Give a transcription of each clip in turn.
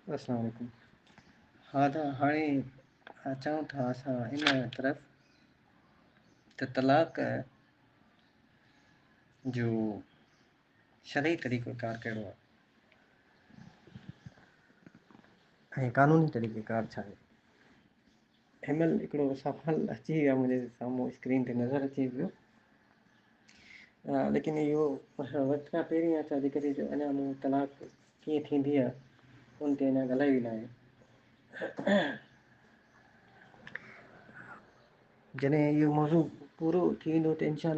अस्सलाम वालेकुम। हा त हाणे अचूं था असां इन तरफ़ त तलाक जो शरई तरीक़ेकार कहिड़ो आहे ऐं क़ानूनी तरीक़ेकार छा आहे। हिनमहिल हिकिड़ो सवाल अची वियो आहे मुंहिंजे साम्हूं स्क्रीन ते नज़र अचे पियो, लेकिन इहो वक़्त खां पहिरीं आहे छा जेकॾहिं जो अञा मूं तलाक कीअं थींदी आहे उन ते अञा ॻाल्हाई न आहे। जॾहिं इहो मौज़ू पूरो थी वेंदो त इनशा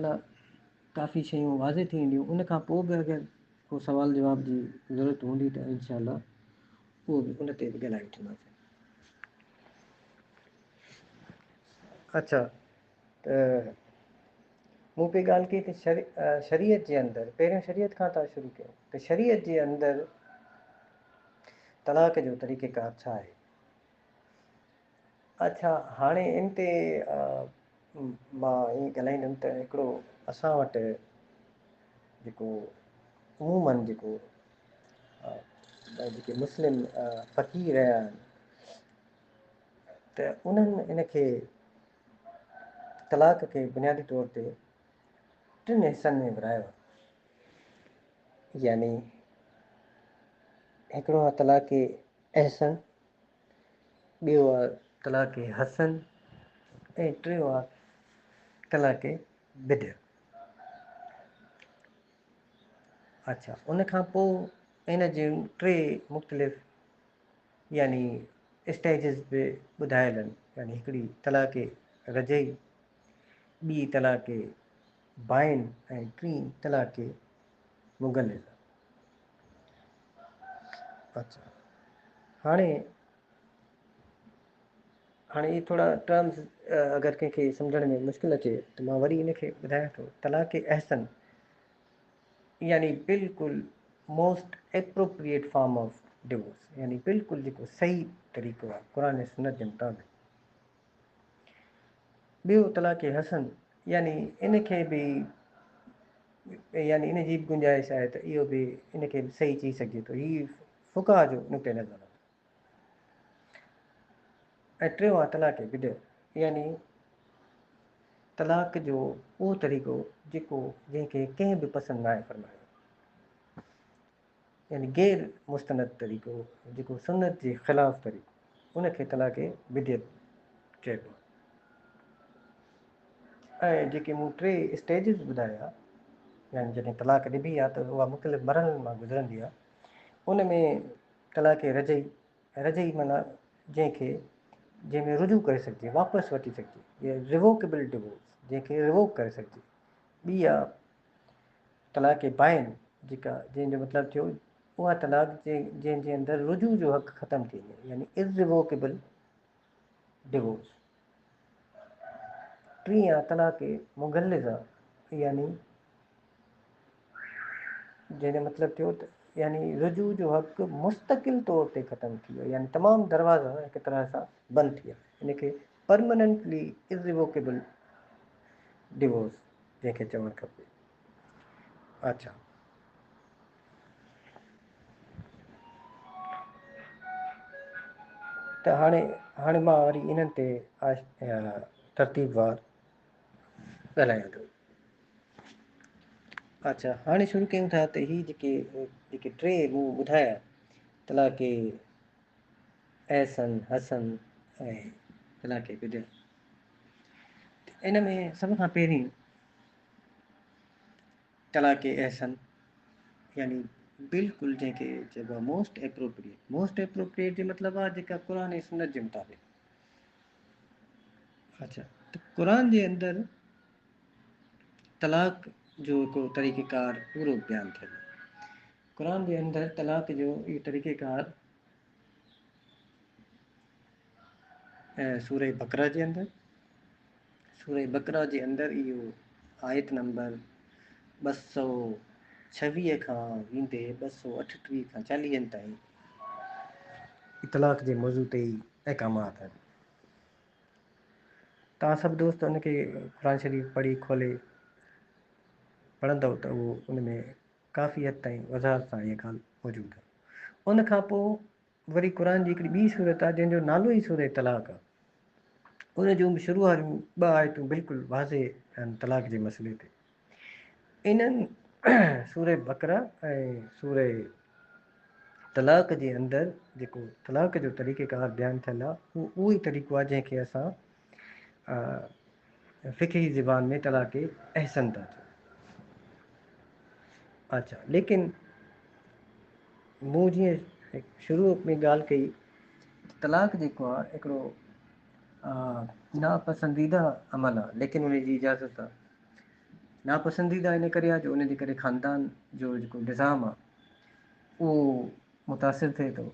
काफ़ी शयूं वाज़े थी वेंदियूं। उन खां पोइ बि अगरि को सुवाल जवाब जी ज़रूरत हूंदी त इनशा उहो बि उन ते बि ॻाल्हाए वठंदासीं। अच्छा, त मूं पई ॻाल्हि कई त शरीयत जे अंदरि, पहिरियों शरीयत खां था शुरू कयूं त शरीयत जे अंदरि तलाक जो तरीक़ेकार छा आहे। अच्छा, हाणे इन ते मां ईअं ॻाल्हाईंदुमि त हिकिड़ो असां वटि जेको अमूमन जेको जेके मुस्लिम फ़क़ीर रहिया आहिनि त उन्हनि इनखे तलाक खे बुनियादी तौर ते टिनि हिसनि में विरायो आहे। यानी हिकिड़ो आहे तलाक अहसन, ॿियो आहे तलाक हसन ऐं टियों आहे तलाक बिद्र। अच्छा, उन खां पोइ इन जूं टे मुख़्तलिफ़ यानी स्टेजिस बि ॿुधायल आहिनि। यानी हिकिड़ी तलाक रजई, ॿी तलाक बाइन ऐं टी तलाक मुग़लज़। अच्छा, हाणे इहे थोरा टर्म्स अगरि कंहिंखे सम्झण में मुश्किल अचे त मां वरी इनखे ॿुधायां थो। तलाक अहसन यानी बिल्कुलु most appropriate form of divorce, यानी बिल्कुलु जेको सही तरीक़ो आहे क़ुरान सुन्नत जे मुताबिक़। ॿियो तलाक हसन यानी इनखे बि यानी इन जी बि गुंजाइश आहे त इहो बि इनखे बि सही चई सघिजे थो। हीउ फ़ुक़हा जो नुक़्ते नज़र आहे। ऐं टियों आहे तलाक बिद्र, यानी तलाक जो उहो तरीक़ो जेको जंहिंखे कंहिं बि पसंदि न आहे फरमायो, यानी गैर मुस्तनद तरीक़ो जेको सुन्नत जे ख़िलाफ़ु तरीक़ो, उनखे तलाक बिद्र चइबो आहे। ऐं जेके मूं टे स्टेजिस ॿुधाया, यानी जॾहिं तलाक ॾिबी आहे त उहा मुख़्तलिफ़ मरहलनि मां गुज़रंदी आहे। उन में तलाक रजई, रजई माना जंहिंमें रुजू करे सघिजे, वापसि वठी सघिजे, या रिवोकेबल डिवोर्स जंहिंखे रिवोक करे सघिजे। ॿी आहे तलाक बाइन, जेका जंहिंजो मतिलबु थियो उहा तलाक जंहिंजे अंदरि रुजू जो हक़ ख़तमु थी वञे, यानी इररिवोकेबल डिवोर्स। टी आहे तलाक मुग़लज़, यानी जंहिंजो मतिलबु थियो त यानी रुजू जो हक़ मुस्तक़िल तौर ते ख़तमु थी वियो, यानी तमामु दरवाज़ा हिकु तरह सां बंदि थी विया। इनखे परमनेंटली इररिवोकेबल डिवोर्स जंहिंखे चवणु खपे। अच्छा, त हाणे मां वरी इन्हनि ते तरतीबवार ॻाल्हायां थो। अच्छा, हाणे शुरू कयूं था त हीअ जेके टे मूं ॿुधाया, तलाक अहसन, हसन ऐं तलाक बिद्र, इन में सभ खां पहिरीं तलाक अहसन, यानी बिल्कुलु जंहिंखे चइबो आहे मोस्ट एप्रोप्रिएट। मोस्ट एप्रोप्रिएट जो मतिलबु आहे जेका क़ुरान ऐं सुन्नत जे मुताबिक़। अच्छा, त क़ुरान जे अंदरि तलाक जो हिकिड़ो तरीक़ेकार पूरो बयानु थियल आहे। क़ुरान जे अंदरि तलाक जो इहो तरीक़ेकार सूरह बक़रा जे अंदरि, सूरह बक़रा जे अंदरि इहो आयत नंबर 226 खां वेंदे 238 खां 40 ताईं तलाक जे मौज़ू ते ई अहकामात आहिनि। तव्हां सभु दोस्त उनखे क़ुरान शरीफ़ पढ़ी खोले पढ़ंदव त उहो उन में काफ़ी हद ताईं वज़ाहत सां इहा ॻाल्हि मौजूदु आहे। उन खां पोइ वरी क़ुर जी हिकिड़ी ॿी सूरत आहे जंहिंजो नालो ई सूरत तलाक़ आहे। उन जूं बि शुरू वारियूं 2 आयतूं बिल्कुलु वाज़े आहिनि तलाक़ जे मसइले ते। इन्हनि सूर बकरा ऐं सूर तलाक़ जे अंदरि जेको तलाक़ जो तरीक़ेकार बयानु थियल आहे उहो ई तरीक़ो आहे जंहिंखे असां फ़िक़ही ज़बान में तलाक़ अहसन था चऊं। अच्छा, लेकिन मूं जीअं शुरू में ॻाल्हि कई तलाक़ जेको आहे हिकिड़ो नापसंदीदा अमल आहे, लेकिन उनजी इजाज़त आहे। नापसंदीदा इन करे आहे जो उनजे करे ख़ानदान जो जेको निज़ाम आहे उहो मुतासिर थिए थो,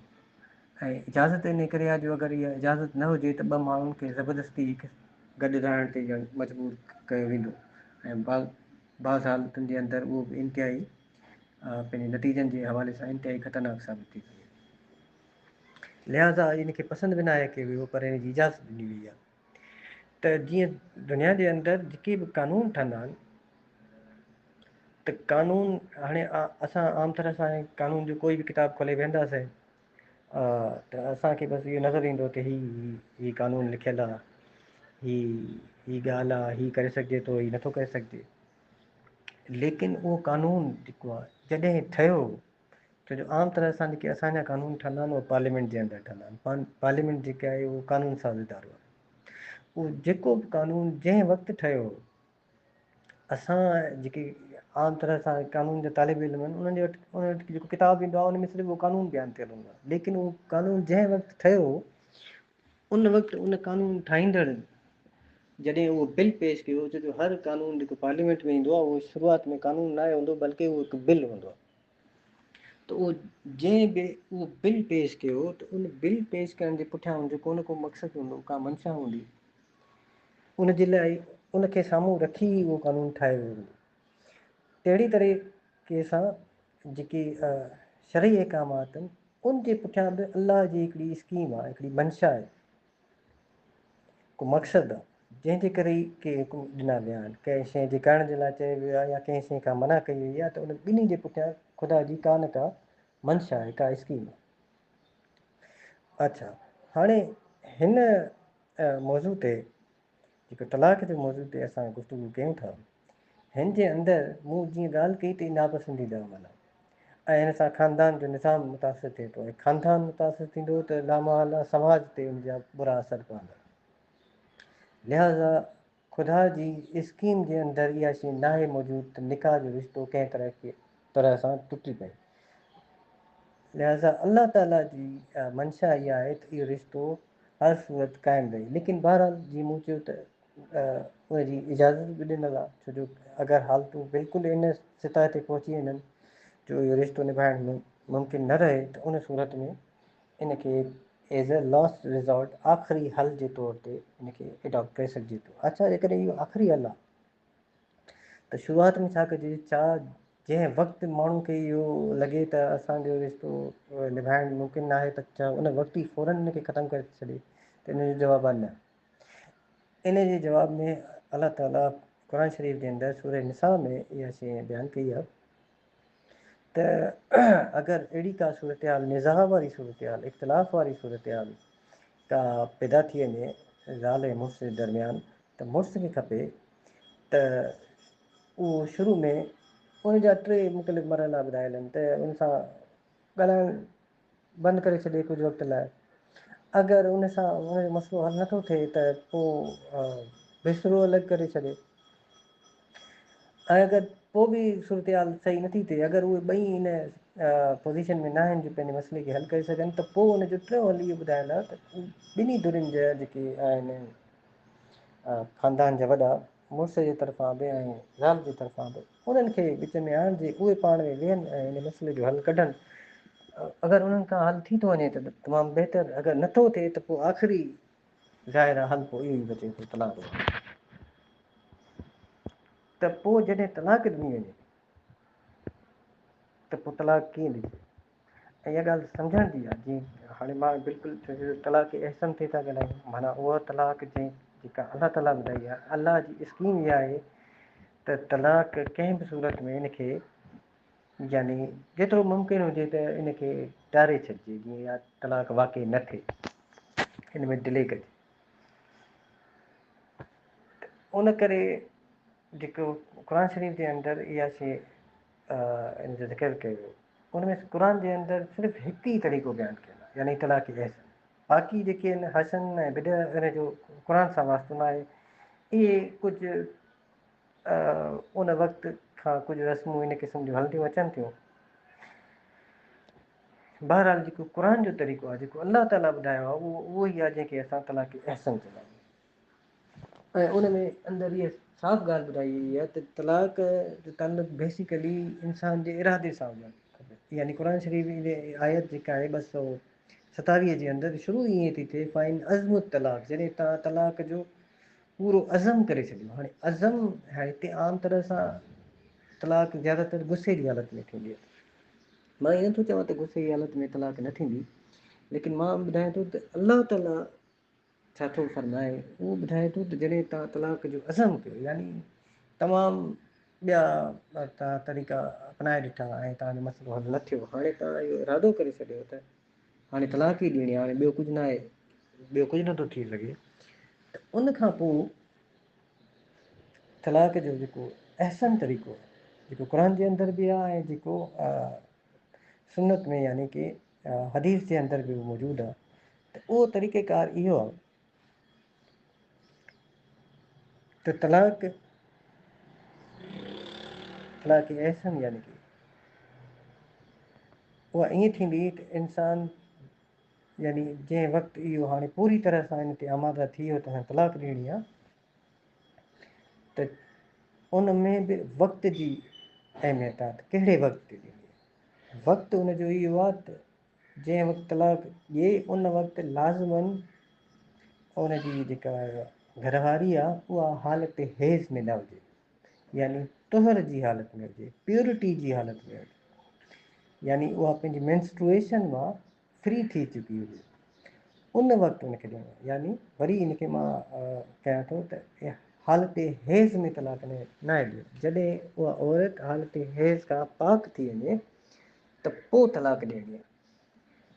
ऐं इजाज़त इन करे आहे जो अगरि इहा इजाज़त न हुजे त 2 माण्हुनि खे ज़बरदस्ती गॾु रहण ते ॼण मजबूर कयो वेंदो, ऐं बाज़ हालतुनि जे अंदरि उहो बि इंतिहाई पंहिंजे नतीजनि जे हवाले सां इंतिहाई ख़तरनाक साबित थी सघे। लिहाज़ा इनखे पसंदि बि न आहे की वियो, पर हिन जी इजाज़त ॾिनी वई आहे। त जीअं दुनिया जे अंदरि जेके बि कानून ठहंदा आहिनि त कानून हाणे असां आम तरह सां कानून जो कोई बि किताबु खोले वेंदासीं त असांखे बसि इहो नज़र ईंदो की ही कानून लिखियलु आहे, ही ॻाल्हि आहे, ही करे सघिजे थो, ही नथो करे सघिजे। लेकिन उहो कानून जेको आहे जॾहिं ठहियो, छो जो आम तरह सां जेके असांजा कानून ठहंदा आहिनि उहे पार्लियामेंट जे अंदरि ठहंदा आहिनि। पार्लियामेंट जेका आहे उहो कानून साज़ इदारो आहे। उहो जेको बि कानून जंहिं वक़्तु ठहियो, असां जेके आम तरह सां कानून जा तालिब इल्म आहिनि उन्हनि वटि जेको किताबु ईंदो आहे उन में सिर्फ़ु उहो कानून बयानु थियल हूंदो आहे। लेकिन उहो कानून जंहिं वक़्तु ठहियो उन वक़्तु उन कानून ठाहींदड़ जॾहिं उहो बिल पेश कयो, छो जो हर कानून जेको पार्लियामेंट में ईंदो आहे उहो शुरूआति में कानून न हूंदो बल्कि उहो हिकु बिल हूंदो आहे। त उहो जंहिं बि उहो बिल पेश कयो त उन बिल पेश करण जे पुठियां हुनजो को न को मक़सदु हूंदो, का मंशा हूंदी। उनजे लाइ उनखे साम्हूं रखी उहो कानून ठाहियो वेंदो। तहिड़ी तरीक़े सां जेके शरई अहकामात आहिनि उन जे पुठियां बि अलाह जी हिकिड़ी स्कीम आहे, हिकिड़ी मंशा आहे, को मक़सदु आहे जंहिंजे करे ई के हुकुम ॾिना विया आहिनि। कंहिं शइ जे करण जे लाइ चयो वियो आहे या कंहिं शइ खां मना कई वई आहे, त उन ॿिन्ही जे पुठियां ख़ुदा जी का न का मंशा आहे, का स्कीम आहे। अच्छा, हाणे हिन मौज़ू ते जेको तलाक़ जे मौज़ू ते असां गुफ़्तगू कयूं था, हिन जे अंदरि मूं जीअं ॻाल्हि कई त नापसंदीदा अमल आहे, ऐं हिन सां ख़ानदान जो निज़ाम मुतासिर थिए थो, ऐं ख़ानदान मुतासिर थींदो त लामहला समाज ते उन जा बुरा असर पवंदा। लिहाज़ा ख़ुदा जी स्कीम जे अंदरि इहा शइ न आहे मौजूदु त निकाह जो रिश्तो कंहिं तरह सां टुटी पए। लिहाज़ा अल्लाह ताला जी मंशा इहा आहे त इहो रिश्तो हर सूरत क़ाइमु रहे। लेकिन बहरहाल जीअं मूं चयो त उनजी इजाज़त बि ॾिनल आहे, छो जो अगरि हालतूं बिल्कुलु इन सतह ते पहुची वञनि जो इहो रिश्तो निभाइण मुमकिन न रहे त उन सूरत में इनखे एज़ अ लास्ट रिज़ॉर्ट आख़िरी हल जे तौर ते इनखे एडॉप्ट करे सघिजे थो। अच्छा, जेकॾहिं इहो आख़िरी हल आहे त शुरूआति में छा कजे, जंहिं वक़्तु माण्हू खे इहो लॻे त असांजो रिश्तो निभाइणु मुमकिन न आहे त छा उन वक़्तु ई फ़ौरन हिनखे ख़तमु करे छॾे, त इन जो जवाबु आहे न। इन जे जवाब में अलाह ताला क़ुर शरीफ़ जे अंदरि सूरह निसा में इहा शइ बयानु कई आहे त अगरि अहिड़ी का सूरत हाल, निज़ाह वारी सूरत हाल, इख़्तिलाफ़ वारी सूरत हाल का पैदा थी वञे ज़ाल ऐं मुड़ुस जे दरमियान, त मुड़ुस खे खपे त उहो शुरू में उन जा 3 मुख़्तलिफ़ मरहला ॿुधायल आहिनि त उन सां ॻाल्हाइणु बंदि करे छॾे कुझु वक़्त लाइ। अगरि उन सां उन जो मसइलो हल नथो थिए त पोइ बिस्तरो अलॻि करे छॾे, ऐं अगरि पोइ बि सूरत हाल सही नथी थिए, अगरि उहे ॿई इन पोज़ीशन में न आहिनि जो पंहिंजे मसइले खे हल करे सघनि, त पोइ उनजो टियों हल इहो ॿुधायल आहे त ॿिन्ही धुरियुनि जा जेके आहिनि ख़ानदान जा वॾा, मुड़ुस जे तरफ़ां बि ऐं ज़ाल जे तरफ़ां बि, उन्हनि खे विच में आणिजे, उहे पाण में वेहनि ऐं इन मसइले जो हल कढनि। अगरि उन्हनि खां हल थी थो वञे त तमामु बहितर, अगरि नथो थिए त पोइ आख़िरी ज़ाहिर हल पोइ इहो ई बचे थो, तलाक़। त पोइ जॾहिं तलाक़ ॾिनी वञे त पोइ तलाक़ कीअं ॾिजे, ऐं इहा ॻाल्हि सम्झण जी आहे। जीअं हाणे मां बिल्कुलु तलाक़ अहसन ते था ॻाल्हायूं, माना उहा तलाक़ जेका अलाह ताला ॿुधाई आहे, अलाह जी स्कीम इहा आहे त तलाक़ कंहिं बि सूरत में इनखे यानी जेतिरो मुमकिन हुजे त इनखे टारे छॾिजे जीअं या तलाक वाक़ई न थिए, हिन में डिले कजे। उन करे जेको क़ुर शरीफ़ जे अंदरि इहा शइ इन जो ज़िक्र कयो, उन में क़ुर जे अंदरि सिर्फ़ु हिकु ई तरीक़ो बयानु कयल आहे, यानी तलाक अहसन। बाक़ी जेके आहिनि हसन ऐं बिदा इन जो क़ुर सां वास्तो न आहे। इहे कुझु उन वक़्तु खां कुझु रस्मूं इन क़िस्म जूं हलंदियूं अचनि थियूं। बहरहाल जेको क़ुर जो तरीक़ो आहे, जेको अलाह ताला ॿुधायो आहे, उहो ई आहे जंहिंखे असां तलाक अहसन चवंदा आहियूं। ऐं उन में अंदरि इहा साफ़ ॻाल्हि ॿुधाई वई आहे त तलाक जो ताल्लुक़ बेसिकली इंसान जे इरादे सां हुजणु खपे। यानी क़ुर शरीफ़ जी आयत जेका आहे 227 जे अंदरि शुरू ईअं थी थिए, फाइन अज़म तलाक, जॾहिं तव्हां तलाक जो पूरो अज़म करे छॾियो। हाणे अज़म हिते आम तरह सां तलाक ज़्यादातर गुस्से जी हालत में थींदी आहे। मां ईअं नथो चवां त गुस्से जी हालत में तलाक न थींदी, लेकिन मां ॿुधायां थो त अलाह ताला छा थो फरमाए, उहो ॿुधाए थो त जॾहिं तव्हां तलाक जो अज़म कयो, यानी तमामु ॿिया तव्हां तरीक़ा अपनाए ॾिठा ऐं तव्हांजो मसइलो हल न थियो, हाणे तव्हां इहो इरादो करे छॾियो त हाणे तलाक ई ॾियणी आहे, हाणे ॿियो कुझु न आहे, ॿियो कुझु नथो थी सघे, त उन खां पोइ तलाक जो जेको अहसन तरीक़ो आहे, जेको क़ुर जे अंदरि बि आहे ऐं जेको सुन्नत में यानी कि हदीस जे अंदरि बि मौजूदु आहे, त उहो तरीक़ेकार इहो आहे त तलाक अहसन यानी कि उहा ईअं थींदी त इंसान यानी जंहिं वक़्तु इहो हाणे पूरी तरह सां इन ते आमादा थी वियो त हाणे तलाक ॾियणी आहे, त उन में बि वक़्त जी अहमियत आहे, त कहिड़े वक़्तु ते ॾियणी आहे। वक़्तु उनजो इहो आहे त जंहिं वक़्तु तलाक ॾिए उन वक़्तु लाज़िमन उनजी जेका घरवारी आहे उहा हालत हेज़ में न हुजे, यानी तुहर जी हालत में हुजे, प्योरिटी जी हालत में हुजे, यानी उहा पंहिंजी मेंस्ट्रुएशन मां फ्री थी चुकी हुजे, उन वक़्तु उनखे ॾियणो आहे। यानी वरी इनखे मां कयां थो त हालत हेज़ में तलाक न ॾियो। जॾहिं उहा औरत हालत हेज़ खां पाक थी वञे त पोइ तलाक ॾियणी आहे।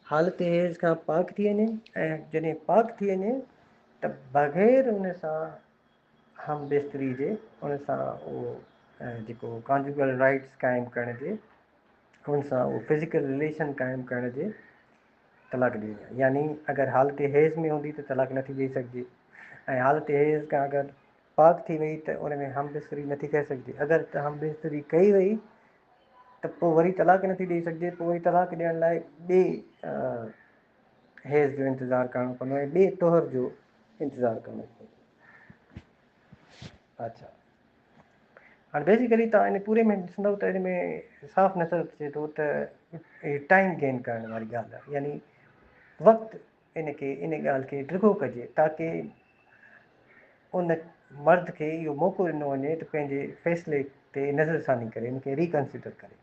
हालत हेज़ खां पाक थी वञे ऐं जॾहिं पाक थी वञे त बग़ैर उन सां हम बिस्तरी जे, उन सां उहो जेको कॉन्जुगल राइट्स क़ाइमु करण जे, उन सां उहो फिज़िकल रिलेशन क़ाइमु करण जे तलाक ॾियणी आहे। यानी अगरि हालत हेज़ में हूंदी त तलाक नथी ॾेई सघिजे, ऐं हालत हेज़ खां अगरि पाक थी वई त उन में हम बिस्तरी नथी करे सघिजे। अगरि त हम बिस्तरी कई वई त पोइ वरी तलाक नथी ॾेई सघिजे, पोइ वरी तलाक ॾियण लाइ ॿिए हेज़ जो इंतज़ारु करिणो पवंदो ऐं ॿिए तोहर जो इंतज़ारु करिणो पवंदो। अच्छा, हाणे बेसिकली तव्हां इन पूरे में ॾिसंदव त इन में साफ़ नज़र अचे थो त टाइम गेन करण वारी ॻाल्हि आहे, यानी वक़्तु इनखे इन ॻाल्हि खे ड्रिगो कजे ताकी उन मर्द खे इहो मौक़ो ॾिनो वञे त पंहिंजे फ़ैसिले ते नज़रसानी करे, इनखे रिकंसिडर करे।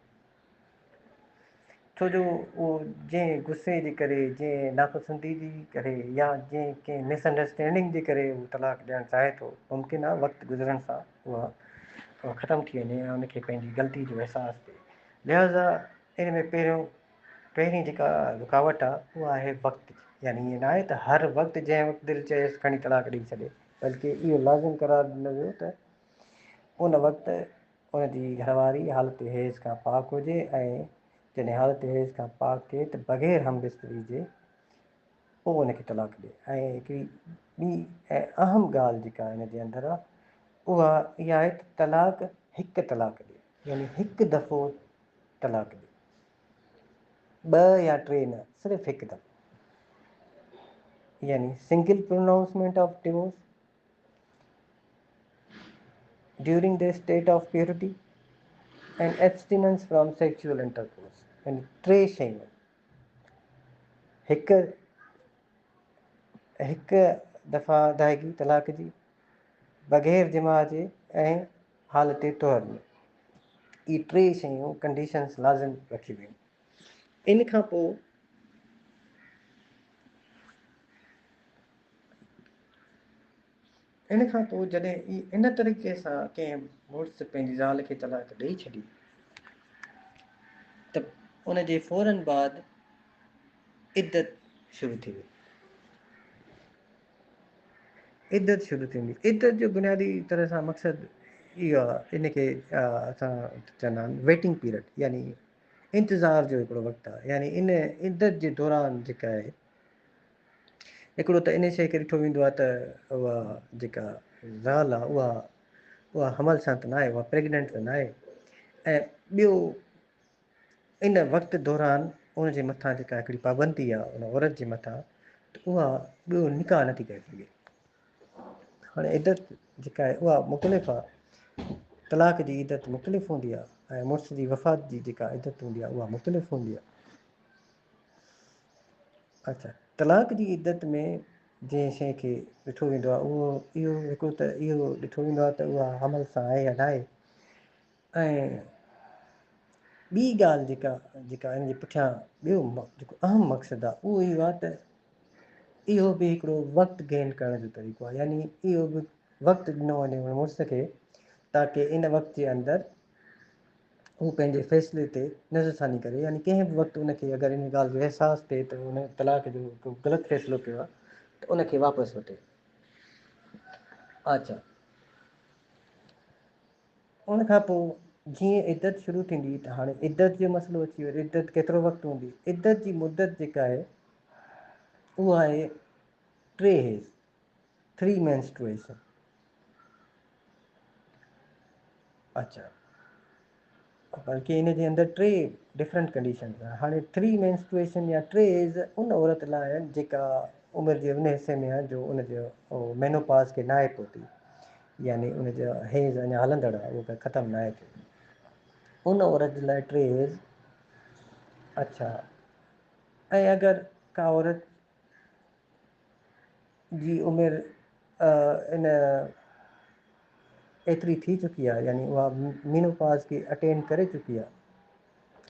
छो जो उहो जंहिं गुस्से जे करे, जंहिं नापसंदीदी करे या जंहिं कंहिं मिसअंडरस्टैंडिंग जे करे उहो तलाक ॾियणु चाहे थो, मुमकिन आहे वक़्तु गुज़रण सां उहा ख़तमु थी वञे ऐं उनखे पंहिंजी ग़लती जो अहसासु थिए। लिहाज़ा इन में पहिरीं जेका रुकावट आहे उहा आहे वक़्तु। यानी ईअं न आहे त हर वक़्तु जंहिं वक़्तु दिलि चएसि खणी तलाक ॾेई छॾे, बल्कि इहो लाज़िम करार ॾिनो वियो त उन वक़्तु उनजी घरवारी हालत हेज़ खां पाक हुजे ऐं जॾहिं हालत हेज़ खां पाक थिए त बग़ैर हम बिस्तरी जे पोइ उनखे तलाक ॾिए। ऐं हिकिड़ी ॿी ऐं अहम ॻाल्हि जेका हिन जे अंदरि आहे उहा इहा आहे त तलाक हिकु तलाक ॾिए, यानी हिकु दफ़ो तलाक ॾिए, ॿ या टे न, सिर्फ़ु हिकु दफ़ो, यानी single pronouncement of divorce during the state of purity and abstinence from sexual intercourse. यानी टे शयूं, हिकु दफ़ा अदायगी तलाक जी, बग़ैर जिमा जे ऐं हालत तौर में, इहे टे शयूं कंडीशन्स लाज़िम रखी वियूं। इन खां पोइ जॾहिं इन तरीक़े सां कंहिं मुड़ुस पंहिंजी ज़ाल खे तलाक ॾेई छॾी त उनजे फ़ौरन बाद इद्दत शुरू थी वई। इद्दत शुरू थींदी। इद्दत जो बुनियादी तरह सां मक़सदु इहो आहे, इनखे असां चवंदा आहिनि वेटिंग पीरियड, यानी इंतज़ार जो हिकिड़ो वक़्तु आहे। यानी इन इद्दत जे दौरान जेका आहे, हिकिड़ो त इन शइ खे ॾिठो वेंदो आहे त उहा जेका ज़ाल आहे उहा हमल सां त न आहे, उहा प्रेगनेंट त न आहे। ऐं ॿियो, इन वक़्तु दौरान उनजे मथां जेका हिकिड़ी पाबंदी आहे उन औरत जे मथां, त उहा ॿियो निकाह नथी करे सघे। हाणे इद्दत जेका आहे उहा मुख़्तलिफ़ आहे। तलाक जी इद्दत मुख़्तलिफ़ हूंदी आहे, ऐं मुड़ुस जी वफ़ात जी जेका इद्दत हूंदी आहे उहा मुख़्तलिफ़ हूंदी आहे। अच्छा, तलाक जी इद्दत में जंहिं शइ खे ॾिठो वेंदो आहे इहो हिकिड़ो त इहो ॾिठो वेंदो आहे त उहा हमल सां आहे या न आहे। ऐं ॿी ॻाल्हि जेका इन जे पुठियां ॿियो जेको अहम मक़सदु आहे उहो इहो आहे त इहो बि हिकिड़ो वक़्तु गेन करण जो तरीक़ो आहे। यानी इहो बि वक़्तु ॾिनो वञे मुड़ुस खे, ताकी इन वक़्त जे अंदरि हू पंहिंजे फ़ैसिले ते नज़रसानी करे। यानी कंहिं बि वक़्तु उनखे अगरि इन ॻाल्हि जो अहसासु थिए त उन तलाक जो को ग़लति फ़ैसिलो कयो आहे त उनखे वापसि वठे। अच्छा, उनखां पोइ जीअं इद्दत शुरू थींदी त हाणे इद्दत जो मसइलो अची वियो। इद्दत केतिरो वक़्तु हूंदी? इद्दत जी मुदत जेका आहे उहा आहे 3 हेज़, 3 मेंस्ट्रुएशन। अच्छा, बल्कि इन जे अंदरि 3 डिफरेंट कंडीशन आहे। हाणे 3 मेंस्ट्रुएशन या 3 हेज़ उन औरत लाइ आहिनि जेका उमिरि जे उन हिसे में आहे जो उनजो मेनोपॉज़ खे न आहे पहुती, यानी उनजो हेज़ अञा हलंदड़ आहे, उहो ख़तमु न आहे थियो। उन औरत जे लाइ 3 हेज़। अच्छा, ऐं अगरि का औरत जी उमिरि इन एतिरी थी चुकी आहे, यानी उहा मेनोपॉज़ खे अटेन करे चुकी आहे,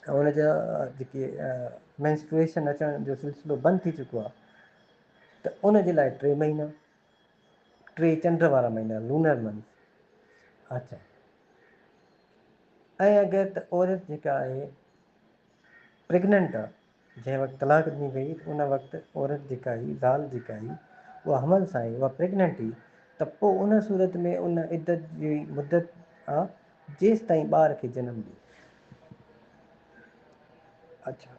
ऐं उनजा जेके मेंस्ट्रुएशन अचण जो सिलसिलो बंदि थी चुको आहे, त उनजे लाइ 3 महीना, 3 चंड वारा महीना, लूनर मंथ। अच्छा, ऐं अगरि त औरत जेका आहे प्रेगनेंट आहे, जंहिं वक़्तु तलाक ॾिनी वई उन वक़्तु औरत जेका आई, ज़ाल जेका आई, उहा हमल सां आई, उहा प्रेगनेंट हुई, त पोइ उन सूरत में उन इद्दत जी मुदत आहे जेसि ताईं ॿार खे जनमु ॾिए। अच्छा,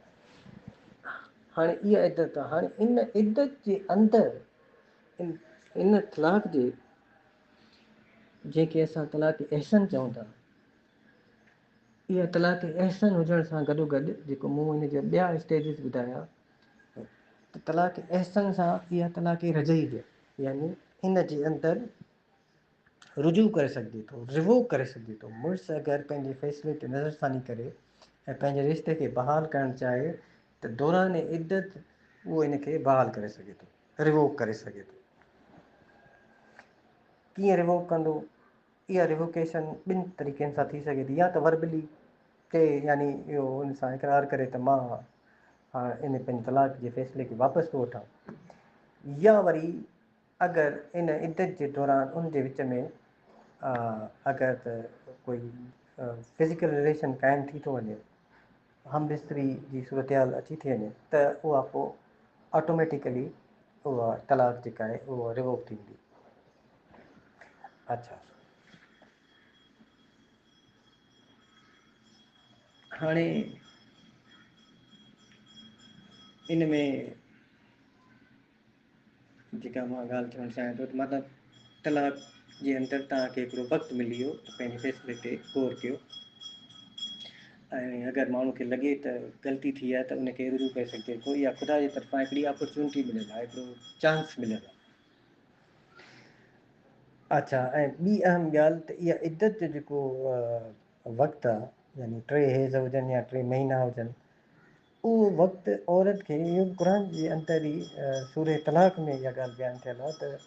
हाणे इहा इद्दत आहे। हाणे इन इद्दत जे अंदरि इन तलाक जे, जंहिंखे असां तलाक अहसन चऊं था, इहा तलाक अहसन हुजण सां गॾोगॾु जेको मूं इन जा ॿिया स्टेजिस ॿुधाया, त तलाक अहसन सां इहा तलाक रजई जो, यानी इन जे अंदरि रुजू करे सघिजे थो, रिवोक करे सघिजे थो। मुड़ुस अगरि पंहिंजे फ़ैसिले ते नज़रसानी करे ऐं पंहिंजे रिश्ते खे बहाल करणु चाहे त दौरान इद्दत उहो इनखे बहाल करे सघे थो, रिवोक करे सघे थो। कीअं रिवोक कंदो? इहा रिवोकेशन 2 तरीक़नि सां थी सघे थी। या त वर्बली ते, यानी इहो हुन सां इक़रार करे त मां हाणे इन पंहिंजे तलाक जे फ़ैसिले खे वापसि थो वठां, या वरी अगरि इन इद्दत जे दौरान उन जे विच में अगरि त कोई फिज़िकल रिलेशन क़ाइमु थी थो वञे, हम बिस्तरी जी सूरत हाल अची थी वञे, त उहा पोइ ऑटोमेटिकली उहा तलाक जेका आहे उहा रिवोक थींदी। अच्छा, हाणे इन में जेका मां ॻाल्हि चवणु चाहियां थो, त मतिलबु तलाक जे अंदरि तव्हांखे हिकिड़ो वक़्तु मिली वियो त पंहिंजे फ़ैसिले ते गौर कयो, ऐं अगरि माण्हू खे लॻे त ग़लती थी आहे त उनखे रुजू करे सघिजे थो, या ख़ुदा जे तरफ़ां हिकिड़ी अपॉर्चुनिटी मिलियल आहे, हिकिड़ो चांस मिलियल आहे। अच्छा, ऐं ॿी अहम ॻाल्हि त इहा इद्दत जो जेको वक़्तु आहे, यानी 3 हेज़ हुजनि या 3 महीना हुजनि, उहो वक़्तु औरत खे, इहो क़ुर जे अंदरि ई सूरह तलाक में इहा ॻाल्हि बयानु थियल आहे त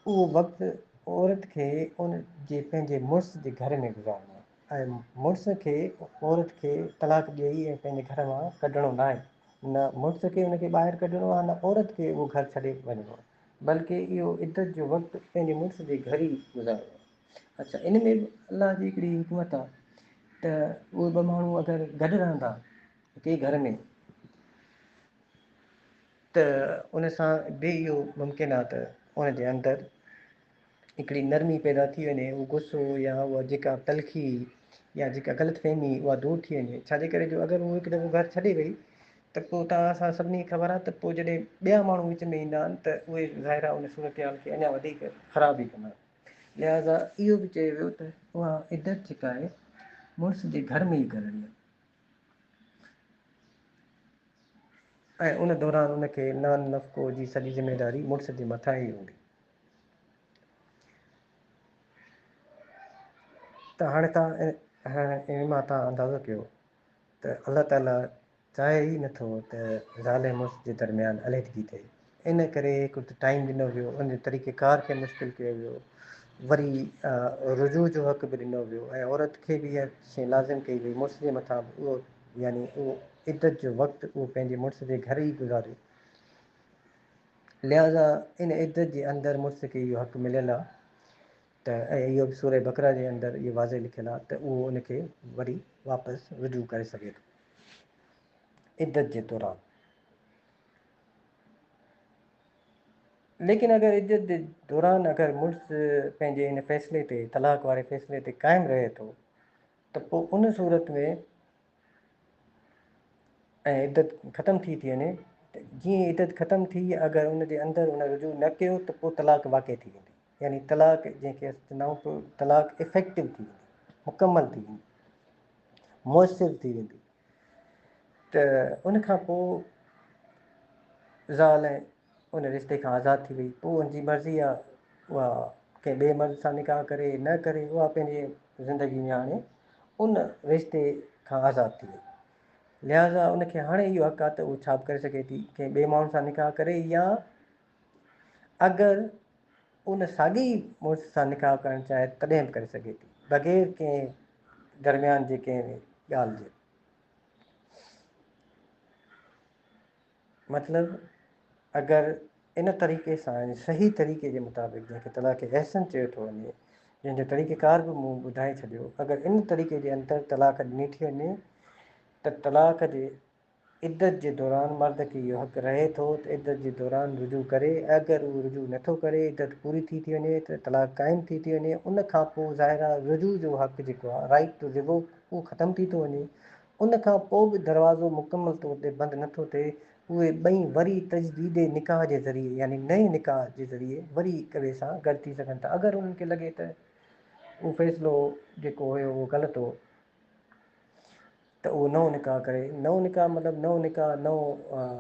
उहो वक़्तु औरत खे उन जे पंहिंजे मुड़ुस जे घर में गुज़ारणो आहे, ऐं मुड़ुस खे औरत खे तलाक ॾेई ऐं पंहिंजे घर मां कढणो न आहे। न मुड़ुस खे उनखे ॿाहिरि कढणो आहे, न औरत खे उहो घर छॾे वञिणो आहे, बल्कि इहो इद्दत जो वक़्तु पंहिंजे मुड़ुस जे घर ई गुज़ारणो आहे। अच्छा, इन में बि अलाह जी हिकिड़ी हिकमत आहे त उहे 2 माण्हू अगरि गॾु रहंदा कंहिं घर में, त उन सां बि इहो मुमकिन आहे त उनजे अंदरि हिकिड़ी नरमी पैदा थी वञे, उहो गुस्सो या उहा जेका तलखी या जेका ग़लतफ़हमी उहा दूरि थी वञे। छाजे करे जो अगरि उहो हिकु दफ़ो घर छॾे वई त पोइ तव्हां असां सभिनी खे ख़बर आहे त पोइ जॾहिं ॿिया माण्हू विच में ईंदा आहिनि त उहे ज़ाहिर आहे उन सूरत हाल खे अञा वधीक ख़राबु ई कंदा आहिनि। लिहाज़ा इहो बि चयो वियो त उहा इद्दत जेका आहे मुड़ुस जे घर में ई करणी आहे ऐं उन दौरान उनखे नान नफ़को जी सॼी ज़िमेदारी मुड़ुस जे मथां ई हूंदी। त हाणे तव्हां इन मां तव्हां अंदाज़ो कयो त अलाह ताला चाहे ई नथो त ज़ाल ऐं मुड़ुस जे दरमियान अलहदगी थिए। इन करे कुझु टाइम ॾिनो वियो, उन तरीक़ेकार खे मुश्किल कयो वियो, वरी रुजू जो हक़ बि ॾिनो वियो ऐं औरत खे बि इहा शइ लाज़िम कई वई मुड़ुस जे मथां उहो यानी उहो इद्दत जो वक़्तु उहो पंहिंजे मुड़ुस जे घर ई गुज़ारे। लिहाज़ा इन इद्दत जे अंदरि मुड़ुस खे इहो हक़ु मिलियल आहे त ऐं इहो बि सूरह बक़रा जे अंदरि इहो वाज़े लिखियलु आहे त उहो उनखे वरी वापसि रुजू करे सघे थो इद्दत जे दौरान। लेकिन अगरि इद्दत जे दौरान अगरि मुड़ुस पंहिंजे इन फ़ैसिले ते तलाक वारे फ़ैसिले ते क़ाइमु रहे थो त पोइ उन सूरत में ऐं इद्दत ख़तमु थी वञे त जीअं इद्दत ख़तमु थी अगरि उनजे अंदरि उन रुजू न कयो त पोइ तलाक वाक़ई थी वेंदी, यानी तलाक जंहिंखे असां चवंदा आहियूं पोइ तलाक इफ़ेक्टिव थी वेंदी, मुकमल थी वेंदी, मुयसरु थी वेंदी। त उनखां पोइ ज़ाल उन रिश्ते खां आज़ादु थी वई, पोइ उनजी मर्ज़ी आहे उहा कंहिं ॿिए मर्द सां निकाह करे न करे, उहा पंहिंजे ज़िंदगी में हाणे उन रिश्ते खां आज़ादु थी वई। लिहाज़ा उनखे हाणे इहो हक़ आहे त उहो छा बि करे सघे थी, कंहिं ॿिए माण्हू सां निकाह करे या अगरि उन साॻी मुड़ुस सां निकाह करणु चाहे तॾहिं बि करे सघे थी बग़ैर कंहिं दरमियान जे कंहिं ॻाल्हि जे। मतिलबु अगरि इन तरीक़े सां सही तरीक़े जे मुताबिक़ जंहिंखे तलाक अहसन चयो थो वञे, जंहिंजो तरीक़ेकार बि मूं ॿुधाए छॾियो, अगरि इन तरीक़े जे अंदरि तलाक ॾिनी थी वञे त तलाक जे इद्दत जे दौरान मर्द खे इहो हक़ु रहे थो त इद्दत जे दौरान रुजू करे। अगरि उहो रुजू नथो करे, इद्दत पूरी थी वञे त तलाक क़ाइमु थी वञे। उन खां पोइ ज़ाहिर आहे रुजू जो हक़ु जेको आहे राइट टू रिवोक उहो ख़तमु थी थो वञे। उन खां पोइ बि दरवाज़ो मुकमल तौर ते बंदि नथो थिए, उहे ॿई वरी तजदीद निकाह जे ज़रिए यानी नए निकाह जे ज़रिए वरी हिक ॿिए सां गॾु थी सघनि था। अगरि उन्हनि खे लॻे त उहो फ़ैसिलो जेको हुयो उहो ग़लति हो त उहो नओं निकाह करे, नओं निकाह मतिलबु नओं निकाह नओं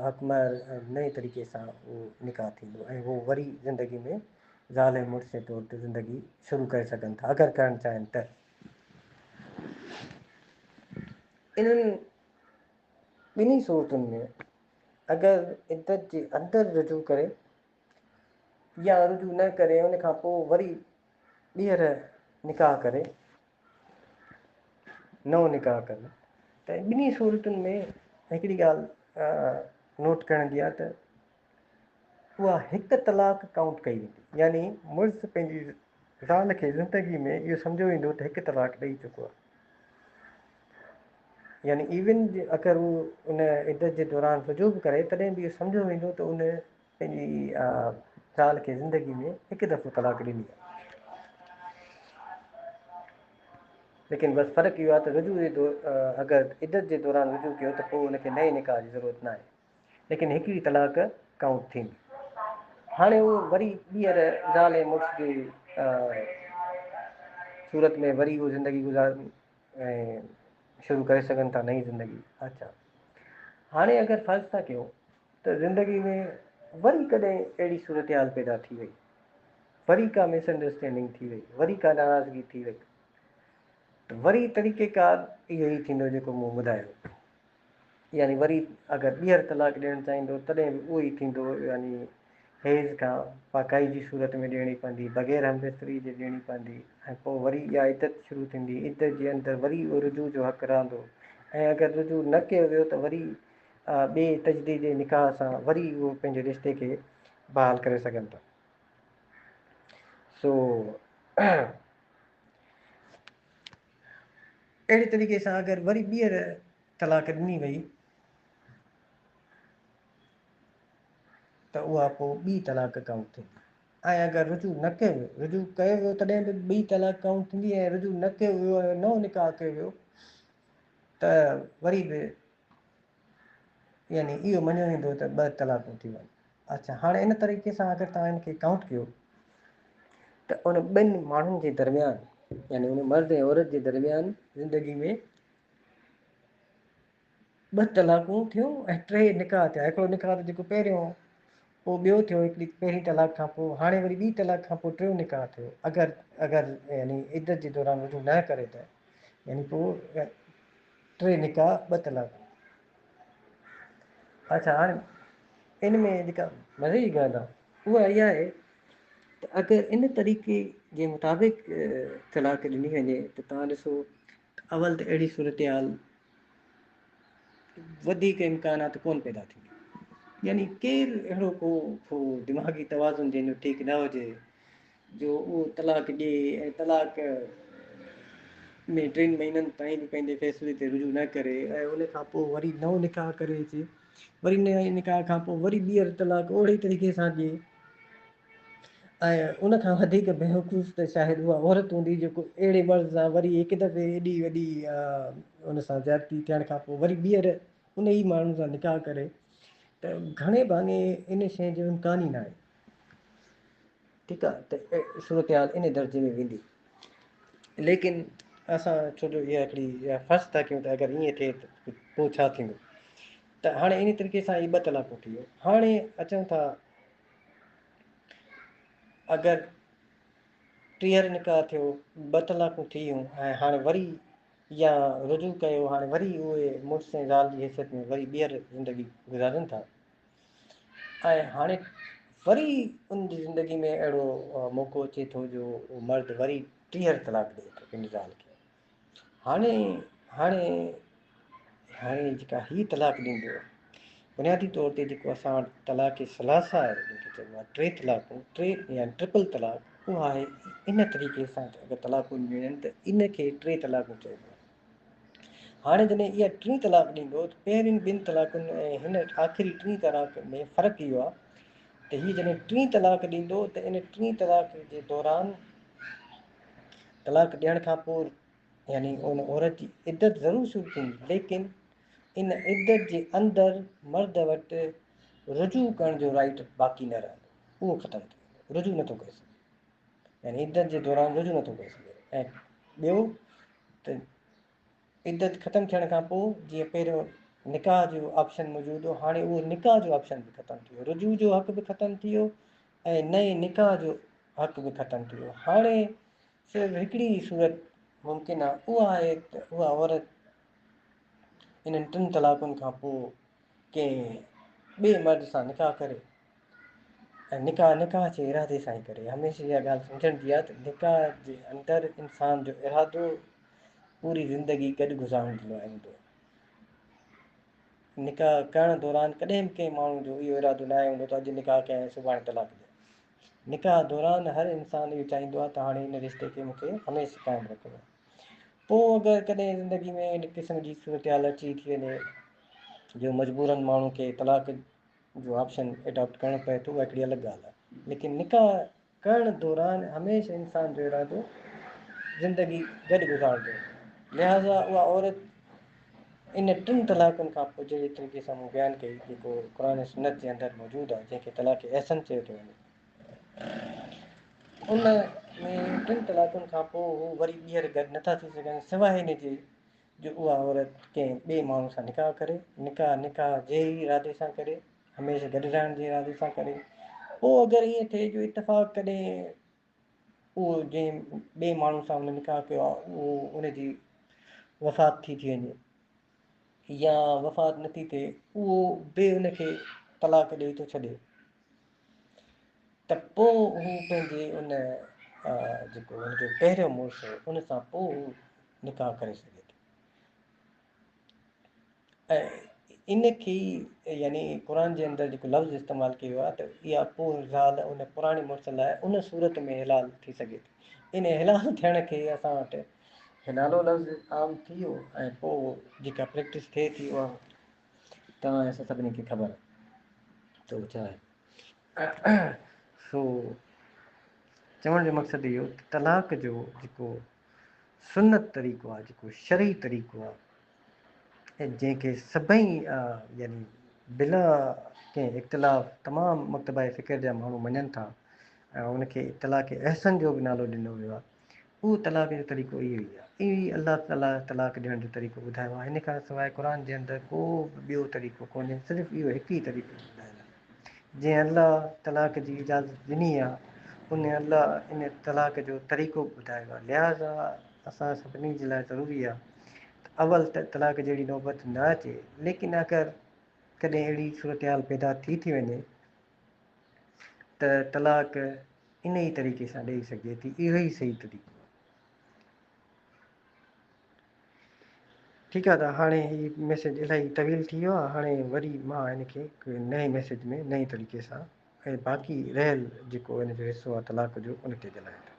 हक़मार नए तरीक़े सां उहो निकाह थींदो ऐं उहो वरी ज़िंदगी में ज़ाल ऐं मुड़ुस जे तौर ते ज़िंदगी शुरू करे सघनि था अगरि करणु चाहिनि त। इन्हनि ॿिन्ही सूरतुनि में अगरि इद्दत जे अंदरि रुजू करे या रुजू न करे उन खां पोइ वरी ॿीहर निकाह करे, नओं निकाह करे, त ॿिन्ही सूरतुनि में हिकिड़ी ॻाल्हि नोट करण जी आहे त उहा हिकु तलाक काउंट कई वेंदी, यानी मुड़ुस पंहिंजी ज़ाल खे ज़िंदगी में इहो सम्झो वेंदो त हिकु तलाक ॾेई चुको आहे। यानी इवन अगरि उहो उन इद्दत जे दौरान रुजू बि करे तॾहिं बि इहो सम्झो वेंदो त उन पंहिंजी ज़ाल खे ज़िंदगी में हिकु दफ़ो तलाक ॾिनी आहे। लेकिन बसि फ़र्क़ु इहो आहे त रुजू जे अगरि इद्दत जे दौरान रुजू कयो त पोइ उनखे नए निकाह जी ज़रूरत न आहे, लेकिन हिकिड़ी तलाक काउंट थींदी। हाणे उहो वरी ॿीहर ज़ाल ऐं मुड़ुस जी सूरत में वरी उहो ज़िंदगी ऐं शुरू करे सघनि था नई ज़िंदगी। अच्छा, हाणे अगरि फ़र्ज़ु था कयूं त ज़िंदगी में वरी कॾहिं अहिड़ी सूरत हाल पैदा थी वई, वरी का मिसअंडरस्टैंडिंग थी वई, वरी का नाराज़गी थी वई, त वरी तरीक़ेकार इहो ई थींदो जेको मूं ॿुधायो। यानी वरी अगरि ॿीहर तलाक ॾियणु चाहींदो तॾहिं बि उहो ई थींदो, यानी हेज़ खां पाकाई जी सूरत में ॾियणी पवंदी, बग़ैर हमबिस्तरी जे ॾियणी पवंदी ऐं पोइ वरी इहा इद्दत शुरू थींदी। इद्दत जे अंदरि वरी उहो रुजू जो हक़ु रहंदो ऐं अगरि रुजू न कयो वियो त वरी ॿिए तजदीद निकाह सां वरी उहो पंहिंजे रिश्ते खे बहाल करे सघनि था। सो अहिड़े तरीक़े सां अगरि वरी ॿीहर तलाक ॾिनी वई त उहा पोइ ॿी तलाक काउंट थींदी। ऐं अगरि रुजू न कयो वियो, रुजू कयो वियो तॾहिं बि ॿी तलाक काउंट थींदी, ऐं रुजू न कयो वियो ऐं नओं निकाह कयो वियो त वरी बि यानी इहो मञियो वेंदो त ॿ तलाकूं थी वञनि। अच्छा, हाणे इन तरीक़े सां अगरि तव्हां हिनखे काउंट कयो त उन ॿिनि माण्हुनि जे दरमियान, यानी उन मर्द ऐं औरत जे दरमियान ज़िंदगी में ॿ तलाकूं थियूं ऐं 3 निकाह थिया। हिकिड़ो निकाह त जेको पहिरियों हो, पोइ ॿियो थियो हिकिड़ी पहिरीं तलाक खां पोइ, हाणे वरी ॿी तलाक खां पोइ 3 निकाह थियो। अगरि यानी इद्दत जे दौरान रुजू न करे त यानी पोइ 3 निकाह 2 तलाक। अच्छा, हाणे इन में जेका मज़े जी ॻाल्हि आहे उहा इहा आहे त अगरि इन तरीक़े जे मुताबिक़ तलाक ॾिनी वञे त तव्हां ॾिसो अवल त अहिड़ी सूरत हाल वधीक इम्कानात कोन पैदा थींदा। यानी केरु अहिड़ो को दिमाग़ी तवाज़ुन जंहिंजो ठीकु न हुजे जो उहो तलाक ॾिए ऐं तलाक में 3 महीननि ताईं बि पंहिंजे फ़ैसिले ते रुजू न करे ऐं उन खां पोइ वरी नओं निकाह करे अचे, वरी नए निकाह खां पोइ वरी ॿीहर तलाक ओहिड़े तरीक़े सां ॾिए। ऐं उनखां वधीक बेवकूफ़ त शायदि उहा औरत हूंदी जेको अहिड़े मर्ज़ सां वरी हिकु दफ़े एॾी वॾी उन सां ज़्यादती थियण खां पोइ वरी ॿीहर उन ई माण्हू सां निकाह करे। त घणे भाङे इन शइ जो इम्कान ई न आहे। ठीकु आहे, त सूरत हाल इन दर्जे में वेंदी। लेकिन असां छो जो इहा हिकिड़ी फर्ज़ था कयूं त अगरि ईअं थिए त पोइ छा थींदो, त हाणे इन तरीक़े सां इहे 2 तलाकूं थी वियूं। हाणे अचूं था अगरि 3 निकाह थियो, 2 तलाकूं थी वियूं ऐं हाणे वरी या रुजू कयो, हाणे वरी उहे मुड़ुस ऐं ज़ाल जी हैसियत में वरी ॿीहर ज़िंदगी गुज़ारनि था ऐं हाणे वरी उन जी ज़िंदगी में अहिड़ो मौक़ो अचे थो जो मर्द वरी 3 तलाक ॾिए थो पंहिंजी ज़ाल खे। हाणे हाणे हाणे जेका हीअ तलाक ॾींदो आहे, बुनियादी तौर ते जेको असां वटि तलाक सलासा आहे, जंहिंखे चइबो आहे 3 तलाकूं, 3 या ट्रिपल तलाक, उहा आहे इन तरीक़े सां त अगरि तलाकूं ॾिनियूं आहिनि त इनखे 3 तलाकूं चइबो आहे। हाणे जॾहिं इहा 3 तलाक ॾींदो त पहिरियुनि 2 तलाकुनि ऐं हिन आख़िरी 3 तलाक में फ़र्क़ु इहो आहे त हीअ जॾहिं 3 तलाक ॾींदो त इन 3 तलाक जे दौरान तलाक ॾियण खां पोइ यानी उन औरत जी इद्दत ज़रूरु शुरू थींदी, लेकिन इन इद्दत जे अंदरि मर्द वटि रुजू करण जो राइट बाक़ी न रहंदो, उहो ख़तमु थी वेंदो, रुजू नथो करे सघे। यानी इद्दत जे दौरान रुजू नथो करे सघे। ऐं ॿियो त इद्दत ख़तमु थियण खां पोइ जीअं पहिरियों निकाह जो ऑप्शन मौजूदु हो, हाणे उहो निकाह जो ऑप्शन बि ख़तमु थी वियो, रुजू जो हक़ बि ख़तमु थी वियो ऐं नए निकाह जो हक़ बि ख़तमु थी वियो। हाणे सिर्फ़ु हिकिड़ी सूरत मुमकिन आहे, उहा आहे त उहा औरत इन्हनि 3 तलाकुनि खां पोइ कंहिं ॿिए मर्द सां निकाह करे ऐं निकाह जे इरादे सां ई करे। हमेशह इहा ॻाल्हि सम्झण जी आहे त निकाह जे अंदरि इंसान जो इरादो पूरी ज़िंदगी गॾु गुज़ारण जो आहे हूंदो। निकाह करण दौरान कॾहिं बि कंहिं माण्हू जो इहो इरादो न आहे हूंदो त अॼु निकाह कयां सुभाणे तलाक ॾियां। निकाह दौरान हर इंसान इहो चाहींदो आहे त हाणे हिन रिश्ते खे मूंखे हमेशह क़ाइमु रखिणो आहे। पोइ अगरि कॾहिं ज़िंदगी में इन क़िस्म जी सूरत हाल अची थी वञे जो मजबूरनि माण्हू खे तलाक जो ऑप्शन एडॉप्ट करणो पए थो, उहा हिकिड़ी अलॻि ॻाल्हि आहे। लेकिन निकाह करण दौरान हमेशह इंसान जो इरादो ज़िंदगी गॾु गुज़ारंदो, लिहाज़ा उहा औरत इन 3 तलाकनि खां पोइ जहिड़े तरीक़े सां मूं बयानु कई, जेको क़ुर सुन्नत जे अंदरि मौजूदु आहे, जंहिंखे तलाक अहसन चयो थो वञे, उन में 3 तलाकनि खां पोइ हू वरी ॿीहर गॾु नथा थी सघनि सवाइ हिन जे जो उहा औरत कंहिं ॿिए माण्हू सां निकाह करे, निकाह जे ई इरादे सां करे, हमेशह गॾु रहण जे इरादे सां करे। पोइ अगरि ईअं थिए जो इतफ़ाक़ कॾहिं उहो जंहिं ॿिए माण्हू सां हुन निकाह कयो आहे उहो उनजी वफ़ात थी वञे या वफ़ात नथी थिए, उहो बि उनखे तलाक ॾेई थो छॾे, त पोइ हू पंहिंजे उन जेको हुनजो पहिरियों मुड़ुसु हो उन सां पोइ हू निकाह करे सघे थो। ऐं इनखे ई यानी क़ुर जे अंदरि जेको लफ़्ज़ इस्तेमालु कयो आहे त इहा पोइ ज़ाल उन पुराणे मुड़ुस लाइ उन सूरत में हिलाल थी सघे थी। इन हिलाल थियण खे असां वटि हिलालो लफ़्ज़ आम थी वियो ऐं पोइ जेका प्रैक्टिस थिए थी उहा तव्हां असां सभिनी खे ख़बर आहे त छा आहे। सो चवण जो मक़सदु इहो तलाक जो जेको सुन्नत तरीक़ो आहे, जेको शरई तरीक़ो आहे, ऐं जंहिंखे सभई यानी बिना कंहिं इख़्तिलाफ़ तमामु मकतबा फ़िक्र जा माण्हू मञनि था ऐं उनखे तलाक अहसन जो बि नालो ॾिनो वियो आहे, उहो तलाक जो तरीक़ो इहो ई आहे। इहो ई अलाह ताला तलाक ॾियण जो तरीक़ो ॿुधायो आहे। हिन खां सवाइ क़ुर जे अंदरि को बि ॿियो तरीक़ो कोन्हे, सिर्फ़ु इहो हिकु ई तरीक़ो ॿुधायल आहे। जीअं अलाह तलाक जी इजाज़त ॾिनी आहे, उन अलाह इन तलाक जो तरीक़ो ॿुधायो आहे। लिहाज़ा असां सभिनी जे लाइ ज़रूरी आहे अवल त तलाक जहिड़ी नौबत न अचे, लेकिन अगरि कॾहिं अहिड़ी सूरत हाल पैदा थी वञे त तलाक इन ई तरीक़े सां ॾेई सघे थी, इहो ई सही तरीक़ो आहे। ठीकु आहे, त हाणे हीउ मैसेज इलाही तवील थी वियो आहे। हाणे वरी मां हिनखे नए मैसेज में नई तरीक़े सां ऐं बाक़ी रहियल जेको हिन जो हिसो आहे तलाक जो, उन ते ॻाल्हायां थो।